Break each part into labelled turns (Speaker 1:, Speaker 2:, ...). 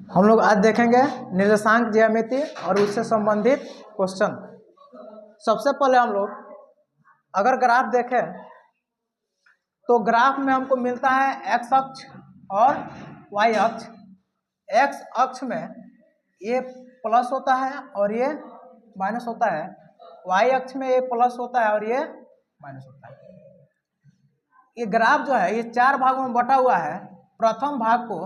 Speaker 1: हम लोग आज देखेंगे निर्देशांक ज्यामिति और उससे संबंधित क्वेश्चन। सबसे पहले हम लोग अगर ग्राफ देखें तो ग्राफ में हमको मिलता है एक्स अक्ष और वाई अक्ष। एक्स अक्ष में ये प्लस होता है और ये माइनस होता है, वाई अक्ष में ये प्लस होता है और ये माइनस होता है। ये ग्राफ जो है ये चार भागों में बटा हुआ है। प्रथम भाग को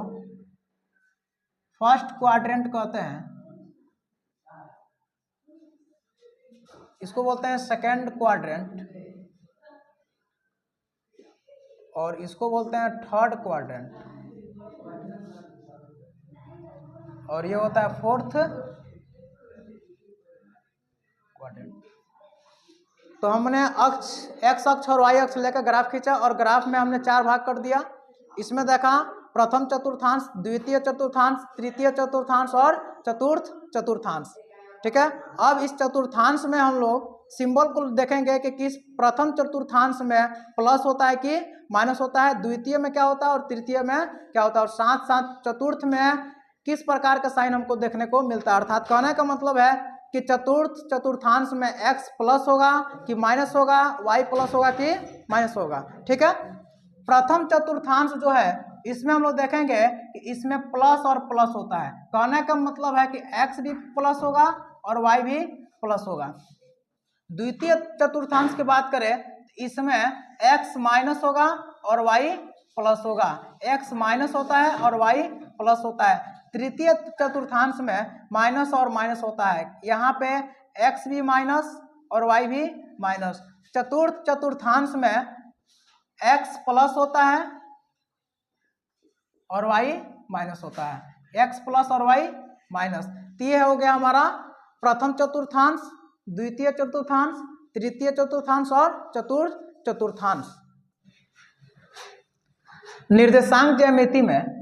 Speaker 1: फर्स्ट क्वाड्रेंट कहते हैं, इसको बोलते हैं सेकंड क्वाड्रेंट और इसको बोलते हैं थर्ड क्वाड्रेंट और ये होता है फोर्थ क्वाड्रेंट। तो हमने अक्ष एक्स अक्ष और वाई अक्ष लेकर ग्राफ खींचा और ग्राफ में हमने चार भाग कर दिया। इसमें देखा प्रथम चतुर्थांश, द्वितीय चतुर्थांश, तृतीय चतुर्थांश और चतुर्थ चतुर्थांश। ठीक है, अब इस चतुर्थांश में हम लोग सिंबल को देखेंगे कि किस प्रथम चतुर्थांश में प्लस होता है कि माइनस होता है, द्वितीय में क्या होता है और तृतीय में क्या होता है, और साथ साथ चतुर्थ में किस प्रकार का साइन हमको देखने को मिलता है। अर्थात कहने का मतलब है कि चतुर्थ चतुर्थांश में x प्लस होगा कि माइनस होगा, y प्लस होगा कि माइनस होगा। ठीक है, प्रथम चतुर्थांश जो है इसमें हम लोग देखेंगे कि इसमें प्लस और प्लस होता है। कहने का मतलब है कि x भी प्लस होगा और y भी प्लस होगा। द्वितीय चतुर्थांश की बात करें इसमें x माइनस होगा और y प्लस होगा, x माइनस होता है और y प्लस होता है। तृतीय चतुर्थांश में माइनस और माइनस होता है, यहाँ पे x भी माइनस और y भी माइनस। चतुर्थ चतुर्थांश में x प्लस होता है और y माइनस होता है, x प्लस और y माइनस। तो ये हो गया हमारा प्रथम चतुर्थांश, द्वितीय चतुर्थांश, तृतीय चतुर्थांश और चतुर्थ चतुर्थांश। निर्देशांक ज्यामिति में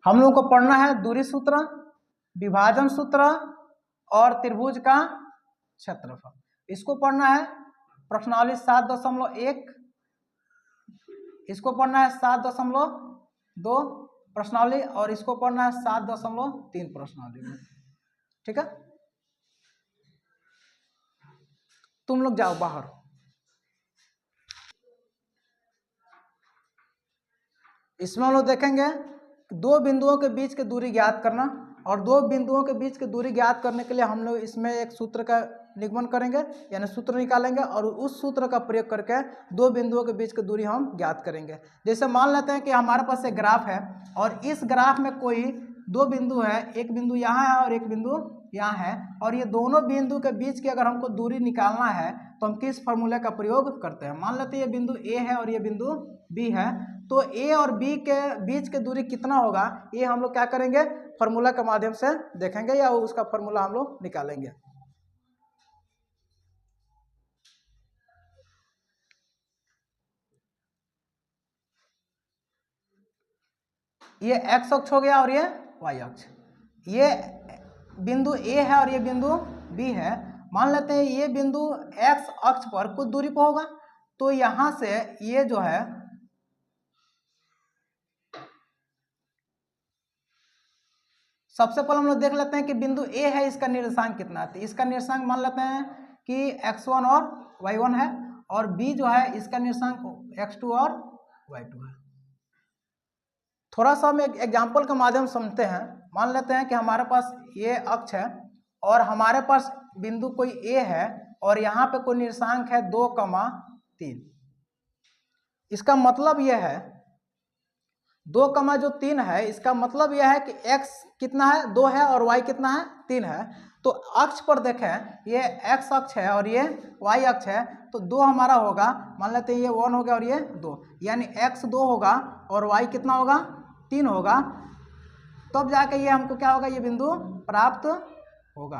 Speaker 1: हम लोग को पढ़ना है दूरी सूत्र, विभाजन सूत्र और त्रिभुज का क्षेत्रफल। इसको पढ़ना है प्रश्नावली 7.1, इसको पढ़ना है 7.2 प्रश्नावली और इसको पढ़ना है 7.3 प्रश्नावली में। ठीक है, तुम लोग जाओ बाहर। इसमें हम लोग देखेंगे दो बिंदुओं के बीच की दूरी ज्ञात करना, और दो बिंदुओं के बीच की दूरी ज्ञात करने के लिए हम लोग इसमें एक सूत्र का निगमन करेंगे, यानी सूत्र निकालेंगे और उस सूत्र का प्रयोग करके दो बिंदुओं के बीच की दूरी हम ज्ञात करेंगे। जैसे मान लेते हैं कि हमारे पास एक ग्राफ है और इस ग्राफ में कोई दो बिंदु है, एक बिंदु यहाँ है और एक बिंदु यहाँ है, और ये दोनों बिंदु के बीच की अगर हमको दूरी निकालना है तो हम किस फॉर्मूले का प्रयोग करते हैं। मान लेते हैं ये बिंदु ए है और ये बिंदु बी है, तो ए और बी के बीच की दूरी कितना होगा ये हम लोग क्या करेंगे, फॉर्मूला के माध्यम से देखेंगे या उसका फॉर्मूला हम लोग निकालेंगे। ये एक्स अक्ष हो गया और ये वाई अक्ष। ये बिंदु ए है और ये बिंदु बी है। मान लेते हैं ये बिंदु एक्स अक्ष पर कुछ दूरी पर होगा, तो यहां से ये जो है सबसे पहले हम लोग देख लेते हैं कि बिंदु ए है, इसका निर्देशांक कितना है। इसका निर्देशांक मान लेते हैं कि x1 और y1 है, और b जो है इसका निर्देशांक x2 और y2 है। थोड़ा सा हम एक एग्जाम्पल के माध्यम से समझते हैं। मान लेते हैं कि हमारे पास ये अक्ष है और हमारे पास बिंदु कोई a है और यहाँ पे कोई निर्देशांक है 2,3। इसका मतलब यह है 2,3 है, इसका मतलब यह है कि x कितना है 2 है और y कितना है 3 है। तो अक्ष पर देखें ये x अक्ष है और ये y अक्ष है, तो 2 हमारा होगा, मान लेते हैं ये 1 हो गया और ये 2, यानी x 2 होगा और y कितना होगा 3 होगा। तब जाके ये हमको क्या होगा, ये बिंदु प्राप्त होगा।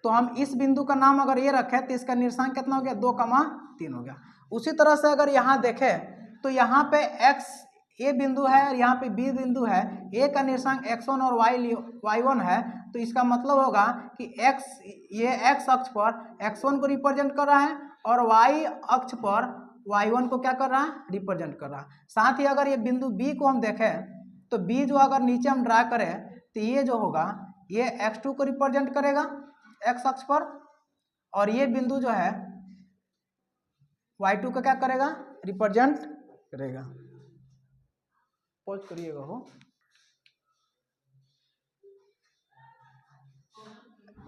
Speaker 1: तो हम इस बिंदु का नाम अगर ये रखें तो इसका निर्देशांक कितना हो गया 2,3 हो गया। उसी तरह से अगर यहाँ देखें तो यहाँ पे x ए बिंदु है और यहाँ पे बी बिंदु है, ए का निर्देशांक x1 और y1 है, तो इसका मतलब होगा कि ये x अक्ष पर x1 को रिप्रेजेंट कर रहा है और y अक्ष पर y1 को क्या कर रहा है, रिप्रेजेंट कर रहा है। साथ ही अगर ये बिंदु b को हम देखें तो बी जो अगर नीचे हम ड्रा करें तो ये जो होगा ये x2 को रिप्रेजेंट करेगा x अक्ष पर, और ये बिंदु जो है y2 का क्या करेगा, रिप्रेजेंट करेगा। पॉज करिएगा हो।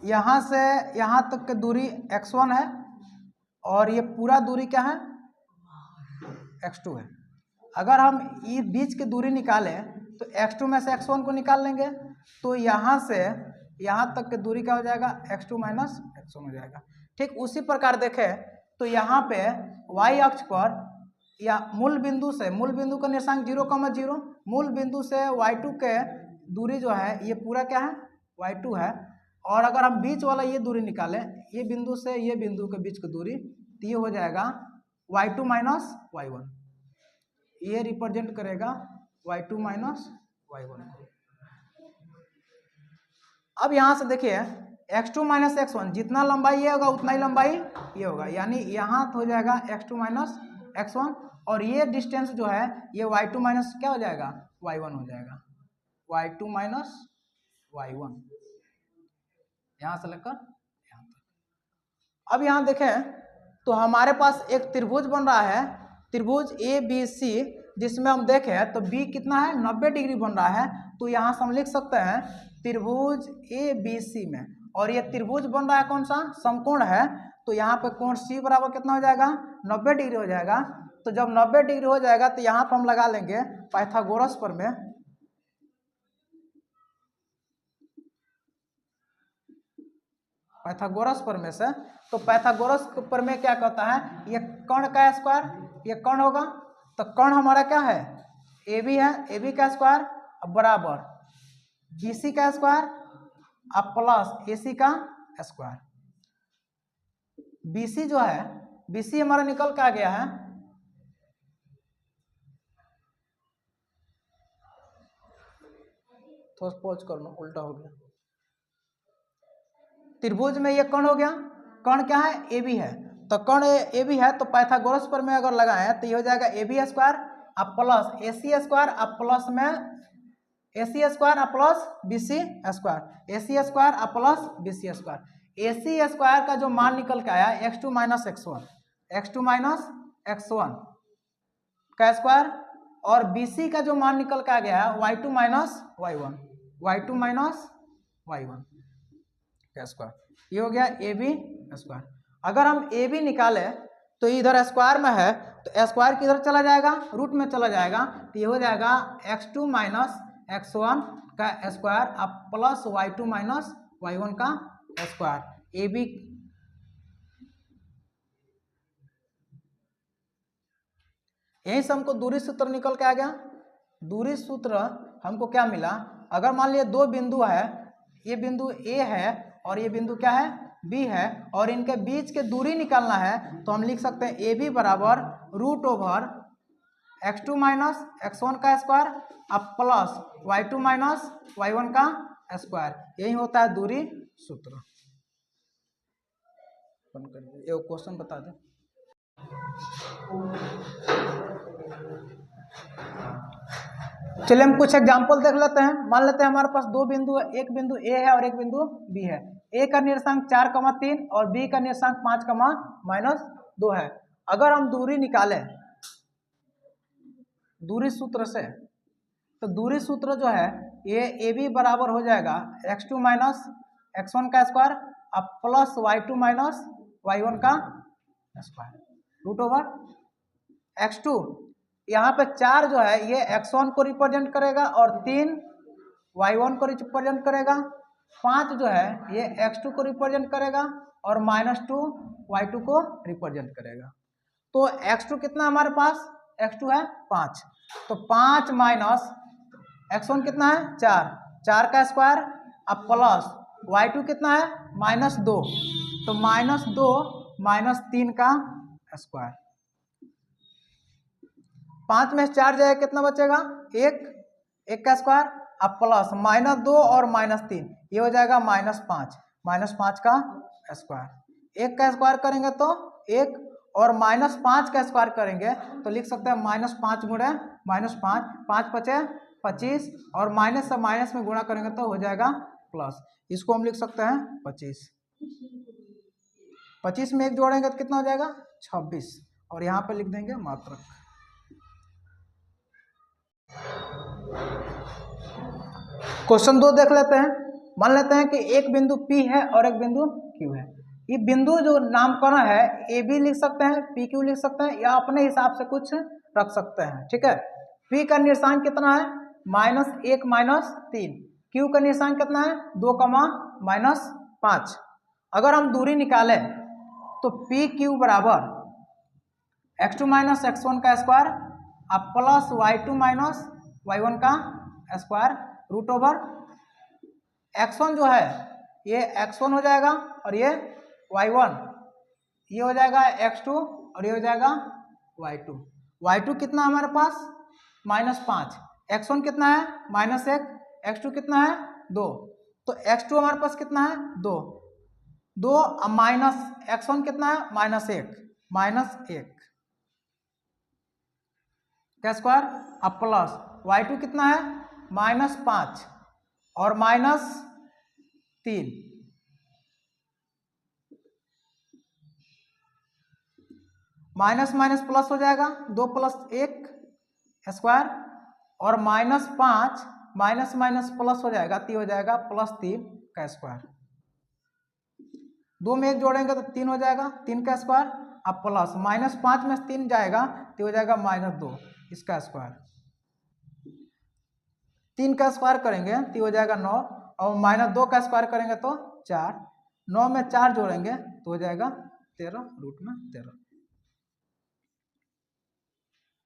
Speaker 1: यहाँ से यहाँ तक की दूरी x1 है और ये पूरा दूरी क्या है, x2 है। अगर हम ये बीच की दूरी निकालें तो x2 में से x1 को निकाल लेंगे, तो यहाँ से यहाँ तक की दूरी क्या हो जाएगा, x2 माइनस x1 हो जाएगा। ठीक उसी प्रकार देखें तो यहाँ पे y अक्ष पर या मूल बिंदु से, मूल बिंदु का निर्देशांक 0,0, मूल बिंदु से y2 के दूरी जो है ये पूरा क्या है, y2 है। और अगर हम बीच वाला ये दूरी निकालें, ये बिंदु से ये बिंदु के बीच की दूरी, तो ये हो जाएगा y2 माइनस y1, ये रिप्रेजेंट करेगा y2 माइनस y1 को। अब यहाँ से देखिए x2 माइनस x1, जितना लंबाई ये होगा उतना ही लंबाई ये होगा, यानी यहाँ हो जाएगा x2 माइनस x1, और ये डिस्टेंस जो है ये y2 माइनस क्या हो जाएगा, y1 हो जाएगा, y2 माइनस y1, यहाँ से लेकर यहाँ तक। अब यहाँ देखें तो हमारे पास एक त्रिभुज बन रहा है, त्रिभुज ABC, जिसमें हम देखें तो B कितना है, 90 डिग्री बन रहा है। तो यहाँ से हम लिख सकते हैं त्रिभुज ABC में, और ये त्रिभुज बन रहा है कौन सा, समकोण है। तो यहाँ पे कोण C बराबर कितना हो जाएगा, 90 डिग्री हो जाएगा। तो जब 90 डिग्री हो जाएगा तो यहाँ पर हम लगा लेंगे पाइथागोरस प्रमेय। पाइथागोरस प्रमेय से, तो पाइथागोरस प्रमेय क्या कहता है, ये कर्ण का स्क्वायर, ये कर्ण होगा, तो कर्ण हमारा क्या है, AB है, AB का स्क्वायर बराबर BC का स्क्वायर अब प्लस AC का स्क्वायर। BC जो है, BC हमारा निकल के आ गया है, थोड़ा पॉज करना, उल्टा हो गया। त्रिभुज में ये कर्ण हो गया, कर्ण क्या है, AB है, तो कर्ण AB है, तो पाइथागोरस प्रमेय अगर लगाए तो ये हो जाएगा AB स्क्वायर अब प्लस AC स्क्वायर अब प्लस में AC स्क्वायर अब plus BC square, AC square अब plus BC square. AC square का जो मान निकल के आया x2 minus x1, x2 minus x1 का स्क्वायर, और BC का जो मान निकल के आ गया है y2 minus y1, y2 minus y1 का स्क्वायर, ये हो गया AB स्क्वायर। अगर हम AB निकालें तो इधर स्क्वायर में है, तो स्क्वायर किधर चला जाएगा, रूट में चला जाएगा, तो ये हो जाएगा x2 माइनस x1 का स्क्वायर अब प्लस y2 माइनस y1 का स्क्वायर। AB यहीं से हमको दूरी सूत्र निकल के आ गया। दूरी सूत्र हमको क्या मिला, अगर मान लिया दो बिंदु है, ये बिंदु A है और ये बिंदु क्या है, B है, और इनके बीच के दूरी निकालना है, तो हम लिख सकते हैं AB बराबर root over x2 minus x1 का स्क्वायर अब प्लस y2 माइनस y1 का स्क्वायर। यही होता है दूरी सूत्र। एक क्वेश्चन बता दें। चलिए हम कुछ एग्जांपल देख लेते हैं। मान लेते हैं हमारे पास दो बिंदु है, एक बिंदु A है और एक बिंदु B है। A का निर्देशांक 4,3 और B का निर्देशांक 5,-2 है। अगर हम दूरी निकालें दूरी सूत्र से, तो दूरी सूत्र जो है ये AB बराबर हो जाएगा x2 माइनस x1 का स्क्वायर अब प्लस y2 माइनस y1 का स्क्वायर रूट ओवर x2। यहाँ पे 4 जो है ये x1 को रिप्रेजेंट करेगा और 3 y1 को रिप्रेजेंट करेगा, 5 जो है ये x2 को रिप्रेजेंट करेगा और -2 y2 को रिप्रेजेंट करेगा। तो x2 कितना हमारे पास, x2 है 5, तो 5 माइनस x1 कितना है 4 का स्क्वायर अब प्लस y2 कितना है -2, तो -2 -3 का स्क्वायर। 5 में 4 जाएगा कितना बचेगा, 1 का स्क्वायर अब प्लस -2 और -3, ये हो जाएगा -5 का स्क्वायर। 1 का स्क्वायर करेंगे तो 1 और -5 का स्क्वायर करेंगे तो लिख सकते हैं -5 गुणे -5, 5 बचे 25 और माइनस से माइनस में गुणा करेंगे तो हो जाएगा प्लस। इसको हम लिख सकते हैं 25। 25 में एक जोड़ेंगे तो कितना हो जाएगा 26 और यहाँ पे लिख देंगे मात्रक। क्वेश्चन 2 देख लेते हैं। मान लेते हैं कि एक बिंदु P है और एक बिंदु Q है। ये बिंदु जो नामकरण है ए बी लिख सकते हैं, पी क्यू लिख सकते हैं या अपने हिसाब से कुछ रख सकते हैं। ठीक है, P का निर्देशांक कितना है -1 -3। Q का निर्देशांक कितना है 2, -5। अगर हम दूरी निकालें तो पी क्यू बराबर x2 - x1 का स्क्वायर अब प्लस y2 - y1 का स्क्वायर रूट ओवर x1 जो है ये x1 हो जाएगा और ये y1, ये हो जाएगा x2 और ये हो जाएगा y2। y2 कितना हमारे पास -5, x1 कितना है -1, x2 कितना है 2, तो x2 हमारे पास कितना है 2 माइनस x1 कितना है -1 क्या स्क्वायर अब प्लस y2 कितना है -5 और -3 माइनस माइनस प्लस हो जाएगा 2 + 1 स्क्वायर और -5 माइनस माइनस प्लस हो जाएगा तो हो जाएगा +3 का स्क्वायर। 2 में 1 जोड़ेंगे तो 3 हो जाएगा 3 का स्क्वायर अब प्लस -5 में 3 जाएगा तो हो जाएगा -2 इसका स्क्वायर। 3 का स्क्वायर करेंगे तो हो जाएगा 9 और -2 का स्क्वायर करेंगे तो 4। 9 में 4 जोड़ेंगे तो हो जाएगा 13 √13।